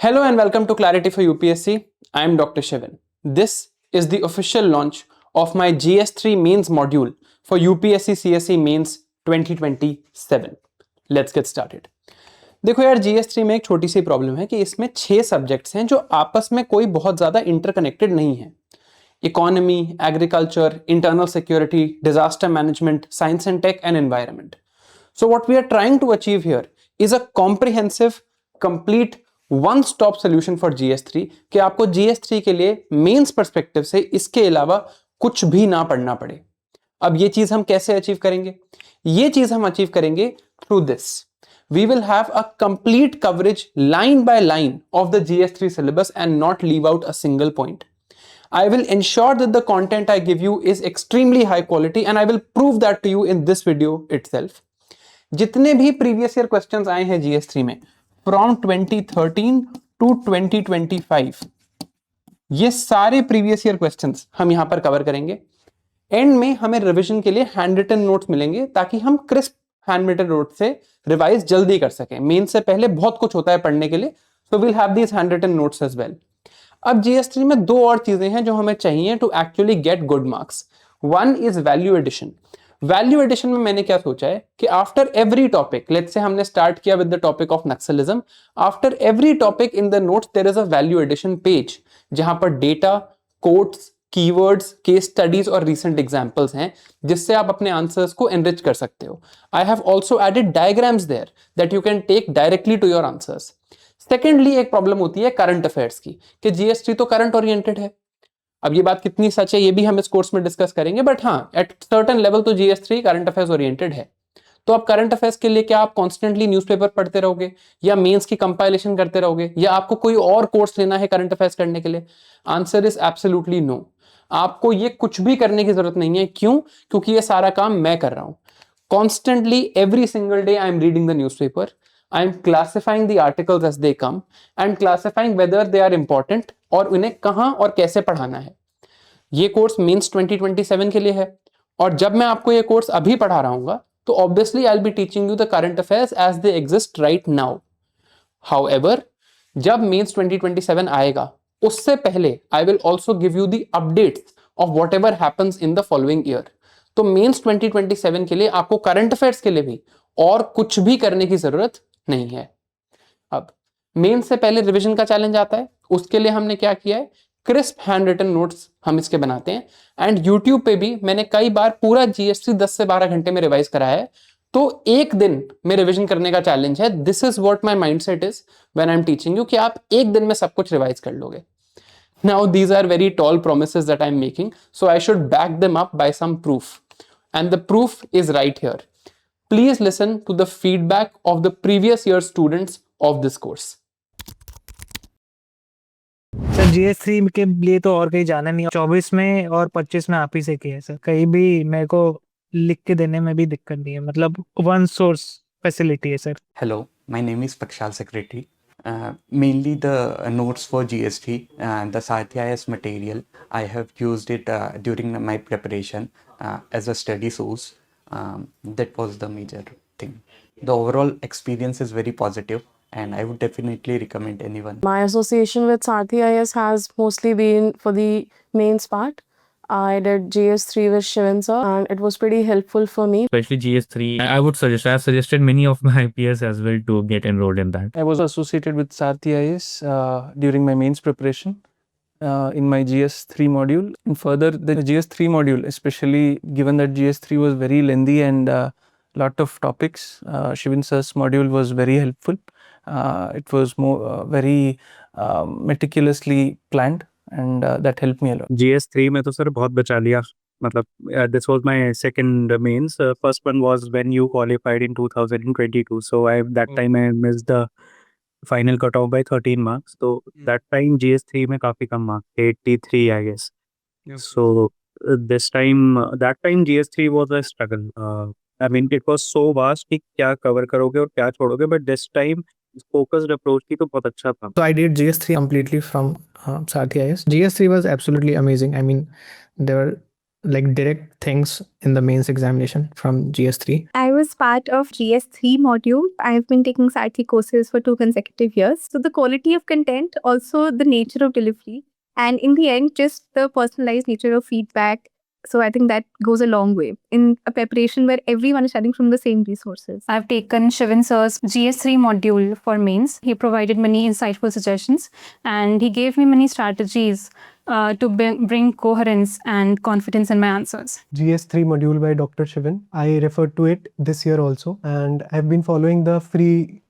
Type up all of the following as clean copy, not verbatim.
Hello and welcome to Clarity for UPSC. I am Dr. Shivan. This is the official launch of my GS3 mains module for UPSC CSE mains 2027. Let's get started. देखो यार, GS3 में एक छोटी सी problem है कि इसमें 6 subjects हैं जो आपस में कोई बहुत ज़्यादा इंटरकनेक्टेड नहीं है. Economy, agriculture, internal security, disaster management, science and tech and environment. So what we are trying to achieve here is a comprehensive, complete, one stop solution for GS3 कि आपको GS3 के लिए मेंस पर्सपेक्टिव से इसके अलावा कुछ भी ना पढ़ना पड़े. अब ये चीज हम कैसे अचीव करेंगे? ये चीज हम अचीव करेंगे through this. We will have a complete coverage line by line of the GS3 syllabus and not leave out a single point. I will ensure that the content I give you is extremely high quality and I will prove that to you in this video itself. जितने भी previous year questions आए हैं GS3 में from 2013 to 2025, ये सारे previous year questions हम यहां पर कवर करेंगे. एंड में हमें रिवीजन के लिए हैंड रिटन नोट्स मिलेंगे ताकि हम क्रिस्प हैंड रिटन नोट से रिवाइज जल्दी कर सकें. मेन से पहले बहुत कुछ होता है पढ़ने के लिए, so will have these handwritten notes as well. अब GS3 में दो और चीजें हैं जो हमें चाहिए to actually get good marks. One is value addition. Value addition में मैंने क्या सोचा है कि after every topic, let's say हमने स्टार्ट किया with the topic of naxalism, after every topic in the notes there is a value addition page जहां पर data, quotes, keywords, case studies और रीसेंट एग्जांपल्स हैं जिससे आप अपने आंसर्स को एनरिच कर सकते हो. I have also added diagrams there that you can take directly to your answers. Secondly, एक प्रॉब्लम होती है करंट अफेयर्स की कि GS3 तो करंट ओरिएंटेड है. अब ये बात कितनी सच है ये भी हम इस कोर्स में डिस्कस करेंगे, बट हाँ, एट सर्टेन लेवल तो GS3 करंट अफेयर्स ओरिएंटेड है. तो अब करंट अफेयर्स के लिए क्या आप कॉन्स्टेंटली न्यूज़पेपर पढ़ते रहोगे या मेंस की कंपाइलेशन करते रहोगे या आपको कोई और कोर्स लेना है करंट अफेयर्स करने के लिए? Answer is absolutely no. आपको ये कुछ भी करने की जरूरत नहीं है. क्यों? क्योंकि ये सारा काम मैं कर रहा हूं. Constantly every single day I am reading the newspaper. I am classifying the articles as they come and classifying whether they are important और उन्हें कहां और कैसे पढ़ाना है. ये कोर्स मेंस 2027 के लिए है और जब मैं आपको ये कोर्स अभी पढ़ा रहा हूँ तो obviously I will be teaching you the current affairs as they exist right now. However, जब मेंस 2027 आएगा उससे पहले I will also give you the updates of whatever happens in the following year. तो mains 2027 के लिए आपको current affairs के लिए भी और कुछ भी करने की जरूरत नहीं है. अब मेंस से पहले रिवीजन का चैलेंज आता है. उसके लिए हमने क्या किया है, क्रिस्प हैंड रिटन नोट्स हम इसके बनाते हैं. एंड यूट्यूब पे भी मैंने कई बार पूरा GS3 10 से 12 घंटे में रिवाइज कराया है. तो एक दिन में रिवीजन करने का चैलेंज है. This is what my mindset is when I am teaching you कि आप एक दिन में सब कुछ रिवाइज कर लोगे. Now these are very tall promises that I am making, so I should back them up by some proof and the proof is right here. Please listen to the feedback of the previous year students of this course. Sir GS3 के लिए तो और कहीं जाना नहीं है. 24 में और 25 में आप ही से किया है सर. कहीं भी मेरे को लिख के देने में भी दिक्कत नहीं है. मतलब वन सोर्स फैसिलिटी है sir. Hello, my name is Pakshal Secretary. Mainly the notes for GS3 and the Sathya IAS material, I have used it during my preparation as a study source. That was the major thing. The overall experience is very positive and I would definitely recommend anyone. My association with Sathi IAS has mostly been for the mains part. I did GS3 with Shivan sir and it was pretty helpful for me. Especially GS3, I would suggest, I have suggested many of my peers as well to get enrolled in that. I was associated with Sathi IAS during my mains preparation in my GS3 module. And further, the GS3 module, especially given that GS3 was very lengthy and lot of topics, Shivan sir's module was very helpful. It was more very meticulously planned and that helped me a lot. GS3 में तो sir बहुत बचा लिया. मतलब this was my second mains. First one was when you qualified in 2022. So that time I missed the final cutoff by 13 marks. So that time GS3 में काफी कम marks, 83 I guess. So this time, that time GS3 was a struggle. I mean it was so vast कि क्या cover करोगे और क्या छोड़ोगे. But this time focused approach की तो बहुत अच्छा था. So I did GS3 completely from Sathi IAS. GS3 was absolutely amazing. I mean there were like direct things in the mains examination from GS3? I was part of GS3 module. I've been taking Sarthi courses for 2 consecutive years. So the quality of content, also the nature of delivery, and in the end, just the personalized nature of feedback. So I think that goes a long way in a preparation where everyone is studying from the same resources. I've taken Shivan sir's GS3 module for mains. He provided many insightful suggestions and he gave me many strategies to bring coherence and confidence in my answers. GS3 module by Dr. Shivan. I referred to it this year also, and I've been following the free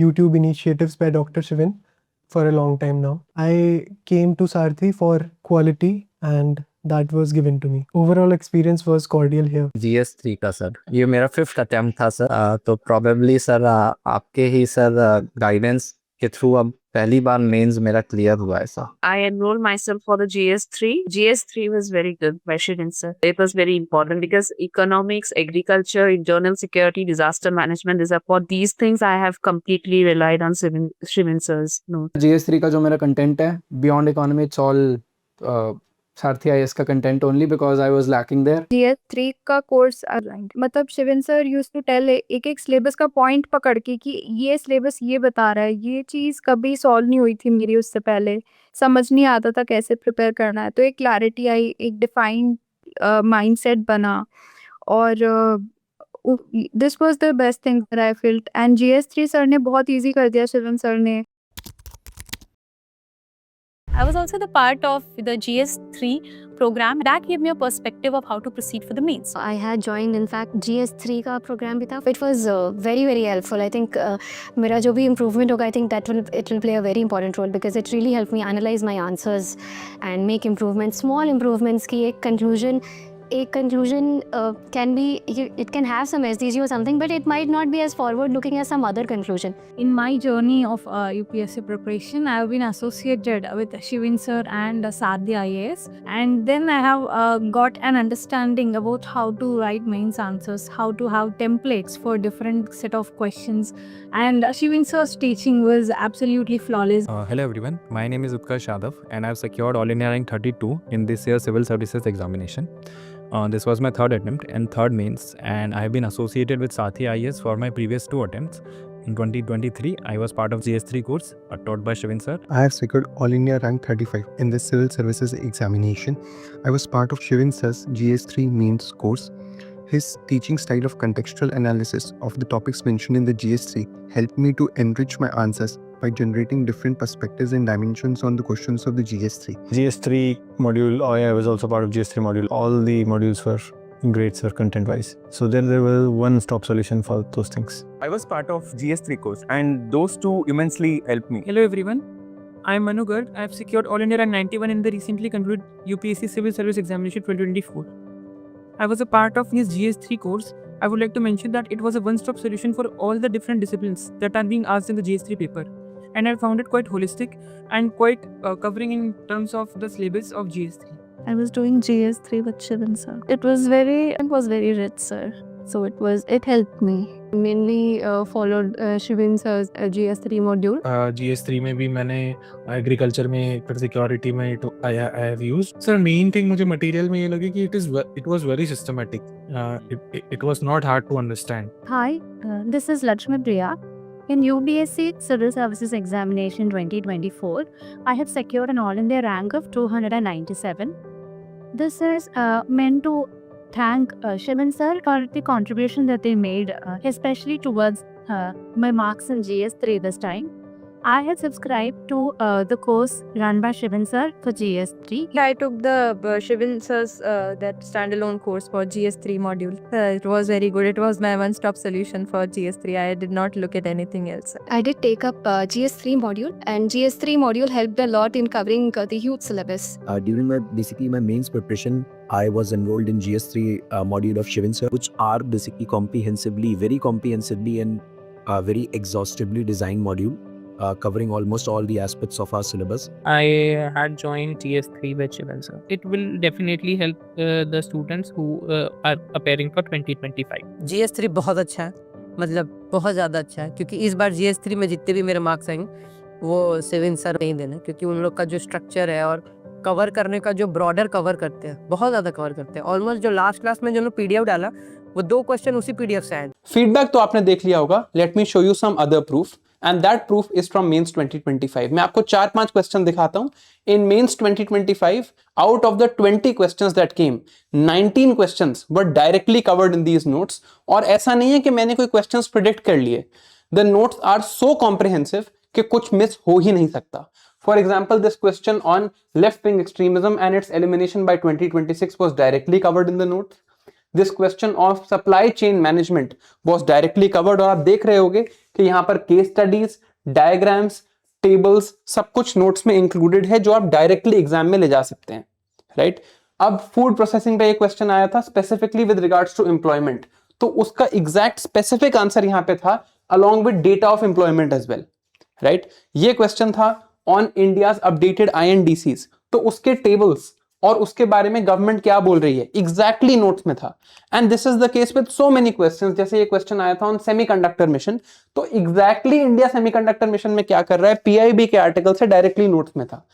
YouTube initiatives by Dr. Shivan for a long time now. I came to Sarthi for quality and that was given to me. Overall experience was cordial here. GS3 का sir ये मेरा 5th attempt था sir तो probably sir आपके ही sir guidance के through अब पहली बार mains मेरा क्लियर हुआ है sir. I enrolled myself for the GS3. GS3 was very good by Shirin sir. It was very important because economics, agriculture, internal security, disaster management, for these things I have completely relied on Shirin sir's notes. GS3 का जो मेरा content है beyond economy, it's all Sarthi IAS का content only because I was lacking there. GS3 का course मतलब Shivan sir used to tell एक एक syllabus का पॉइंट पकड़ के कि ये सिलेबस ये बता रहा है, ये चीज़ कभी सॉल्व नहीं हुई थी मेरी उससे पहले, समझ नहीं आता था कैसे प्रिपेयर करना है, तो एक क्लैरिटी आई, एक डिफाइंड माइंडसेट बना और this was the best thing that I felt and GS3 sir ने बहुत इजी कर दिया शिवन सर ने. I was also the part of the GS3 program. That gave me a perspective of how to proceed for the mains. I had joined in fact GS3 का program भी था. It was very very helpful. I think मेरा जो भी improvement होगा, I think it will play a very important role because it really helped me analyze my answers and make improvements, small improvements की एक conclusion can be, it can have some SDG or something, but it might not be as forward looking as some other conclusion. In my journey of UPSC preparation, I have been associated with Shivin sir and Sarthi IAS, and then I have got an understanding about how to write mains answers, how to have templates for different set of questions, and Shivin sir's teaching was absolutely flawless. Hello everyone, my name is Utkarsh Yadav and I have secured All India Rank 32 in this year's Civil Services examination. This was my third attempt and third mains, and I have been associated with Sarthi IAS for my previous 2 attempts. In 2023, I was part of GS3 course taught by Shivin sir. I have secured All India Rank 35 in this Civil Services examination. I was part of Shivin sir's GS3 mains course. His teaching style of contextual analysis of the topics mentioned in the GS3 helped me to enrich my answers by generating different perspectives and dimensions on the questions of the GS3. GS3 module, I was also part of GS3 module. All the modules were great, sir, content-wise. So there was one-stop solution for those things. I was part of GS3 course and those two immensely helped me. Hello everyone, I am Manu Garg. I have secured All India Rank 91 in the recently concluded UPSC Civil Service Examination 2024. I was a part of his GS3 course. I would like to mention that it was a one-stop solution for all the different disciplines that are being asked in the GS3 paper. And I found it quite holistic and quite covering in terms of the syllabus of GS3. I was doing GS3 with Shivan sir. It was very rich, sir. So it helped me. Mainly followed Shivan sir's GS3 module. GS3 में भी मैंने agriculture में फिर security में I have used. Sir, main thing मुझे material में ये लगे कि it was very systematic. It was not hard to understand. Hi, this is Lakshmi Priya. In UPSC Civil Services Examination 2024, I have secured an All India rank of 297. This is meant to thank Shivan sir for the contribution that they made, especially towards my marks in GS3 this time. I had subscribed to the course run by Shivan sir for GS3. I took the Shivan sir's that standalone course for GS3 module. It was very good. It was my one-stop solution for GS3. I did not look at anything else. I did take up GS3 module, and GS3 module helped a lot in covering the huge syllabus. During my mains preparation, I was enrolled in GS3 module of Shivan sir, which are basically very comprehensively and very exhaustively designed module. Covering almost all the aspects of our syllabus. I had joined GS3 with Shivan sir. It will definitely help the students who are preparing for 2025. GS3 बहुत अच्छा है, मतलब बहुत ज़्यादा अच्छा है, क्योंकि इस बार GS3 में जितने भी मेरे मार्क्स आएंगे वो शिवन सर नहीं देना, क्योंकि उन लोग का जो स्ट्रक्चर है और कवर करने का जो ब्रॉडर कवर करते हैं, बहुत ज़्यादा कवर करते हैं। ऑलमोस्ट जो लास्ट क्लास में जो पीडीएफ डाला वो 2 क्वेश्चन उसी पीडीएफ से आए। फीडबैक तो आपने देख लिया होगा। Let me show you some other proof and that proof is from mains 2025। मैं आपको 4-5 क्वेश्चन दिखाता हूं। In mains 2025 out of the 20 questions that came, 19 questions were directly covered in these notes. और ऐसा नहीं है कि मैंने कोई क्वेश्चंस प्रेडिक्ट कर लिए। The notes are so comprehensive कि कुछ मिस हो ही नहीं सकता। For example, this question on left-wing extremism and its elimination by 2026 was directly covered in the notes. This question of supply chain management was directly covered। और आप देख रहे होगे कि यहाँ पर case studies, diagrams, tables सब कुछ notes में included है जो आप directly exam में ले जा सकते हैं, right? अब food processing पे एक question आया था specifically with regards to employment, तो उसका exact specific answer यहाँ पे था along with data of employment as well, right? ये question था on India's updated INDCs, तो उसके tables और उसके बारे में गवर्नमेंट क्या बोल रही है exactly notes में था। and this is the case with so many questions। जैसे ये question आया था on semiconductor mission, तो exactly India semiconductor mission में क्या कर रहा है PIB के आर्टिकल से डायरेक्टली नोट्स में था।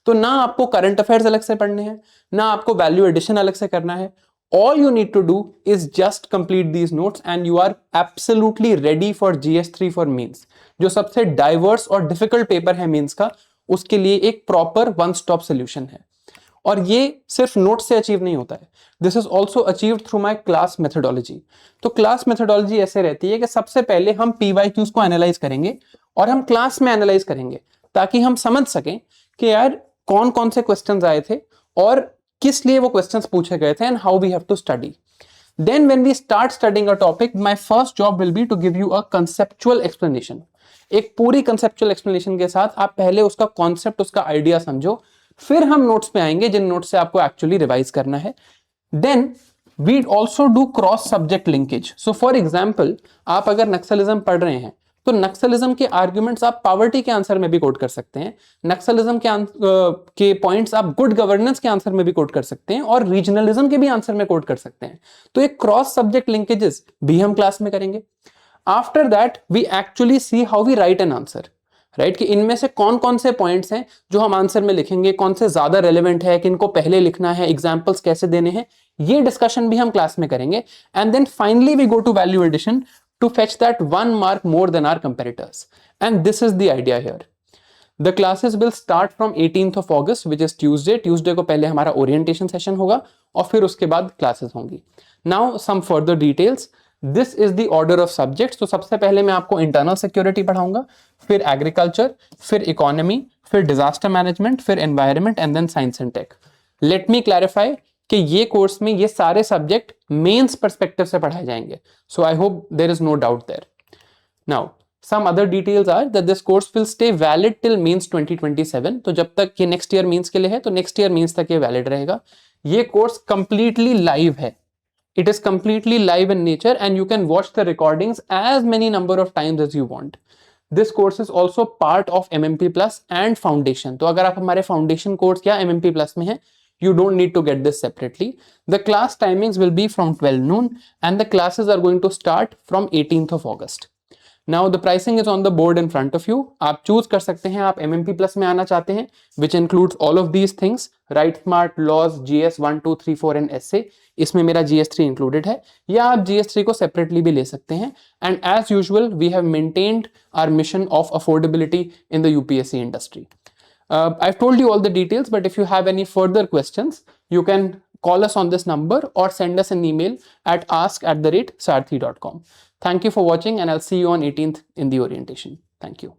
तो ना आपको करंट अफेयर्स अलग से पढ़ने हैं, ना आपको वैल्यू एडिशन अलग से करना है। All you need to do is just complete these notes and you are absolutely ready for GS3 for means। जो सबसे डाइवर्स और डिफिकल्ट पेपर है मीन्स का, उसके लिए एक प्रॉपर वन स्टॉप सोल्यूशन है। और ये सिर्फ नोट से अचीव नहीं होता है, this is also achieved through my class methodology. तो क्लास मेथोडोलॉजी ऐसे रहती है कि सबसे पहले हम PYQs को एनालाइज करेंगे और हम क्लास में एनालाइज करेंगे ताकि हम समझ सकें कि यार कौन कौन से क्वेश्चंस आए थे और किस लिए वो क्वेश्चंस पूछे गए थे and how we have to study. Then when we start studying a topic, my first job will be to give you a conceptual explanation। एक पूरी conceptual explanation के साथ आप पहले उसका concept, उसका idea समझो, फिर हम notes पे आएंगे जिन notes से आपको actually revise करना है। Then we also do cross subject linkage। So for example, आप अगर नक्सलिज्म पढ़ रहे हैं तो नक्सलिज्म के आर्ग्यूमेंट्स आप पॉवर्टी के आंसर में भी कोट कर सकते हैं, नक्सलिज्म के पॉइंट्स आप गुड गवर्नेंस के आंसर में भी कोट कर सकते हैं और रीजनलिज्म के भी आंसर में कोट कर सकते हैं। तो एक क्रॉस सब्जेक्ट लिंकेजेस भी हम क्लास में करेंगे। After that we actually see how we write an answer, right, कि इनमें से कौन कौन से पॉइंट्स हैं जो हम आंसर में लिखेंगे, कौन से ज्यादा रेलेवेंट है, किनको पहले लिखना है, एग्जाम्पल्स कैसे देने हैं, ये डिस्कशन भी हम क्लास में करेंगे। And then finally we go to value addition to fetch that 1 mark more than our competitors। And this is the idea here। The classes will start from 18th of August, which is Tuesday। Tuesday को पहले हमारा orientation session होगा और फिर उसके बाद classes होंगी। Now some further details। This is the order of subjects। तो सबसे पहले मैं आपको internal security पढ़ाऊंगा, फिर agriculture, फिर economy, फिर disaster management, फिर environment and then science and tech। Let me clarify कि ये कोर्स में ये सारे सब्जेक्ट मेंस पर्सपेक्टिव से पढ़ाए जाएंगे। So I hope there is no doubt there. Now some other details are that this course will stay valid till mains 2027। तो जब तक ये नेक्स्ट ईयर मेंस के लिए है तो नेक्स्ट ईयर मेंस तक ये वैलिड रहेगा। ये कोर्स कंप्लीटली लाइव है, it is completely live in nature and you can watch the recordings as many number of times as you want. This course is also part of MMP plus and foundation. तो अगर आप हमारे foundation course या MMP plus में है, you don't need to get this separately। The class timings will be from 12 noon and the classes are going to start from 18th of August। Now the pricing is on the board in front of you। आप choose कर सकते हैं आप MMP plus में आना चाहते हैं, which includes all of these things, Write Smart, Laws, GS 1, 2, 3, 4 and Essay। इसमें मेरा GS3 included है, या आप GS3 को separately भी ले सकते हैं। And as usual, we have maintained our mission of affordability in the UPSC industry। I've told you all the details, but if you have any further questions, you can call us on this number or send us an email at ask@sarthi.com। Thank you for watching and I'll see you on 18th in the orientation. Thank you.